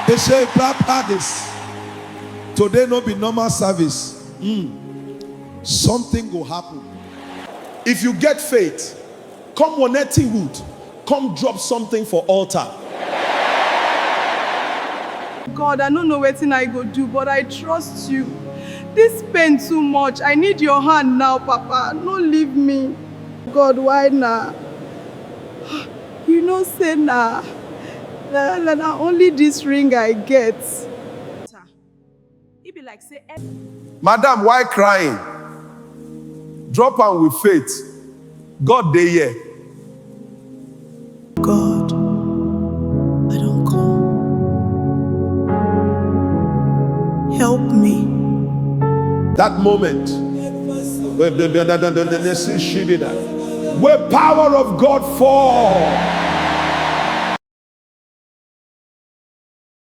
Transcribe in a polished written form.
They say, Papa, this. Today no be normal service. Something will happen. If you get faith, come Woneti Wood, come drop something for altar. God, I don't know what I go do, but I trust you. This pain too much. I need your hand now, Papa. Don't leave me. God, why now? You know, say nah. Nah, only this ring I get. It be like say, Madam, why crying? Drop on with faith. God dey here. God, I don't come. Help me. That moment where power of God fall.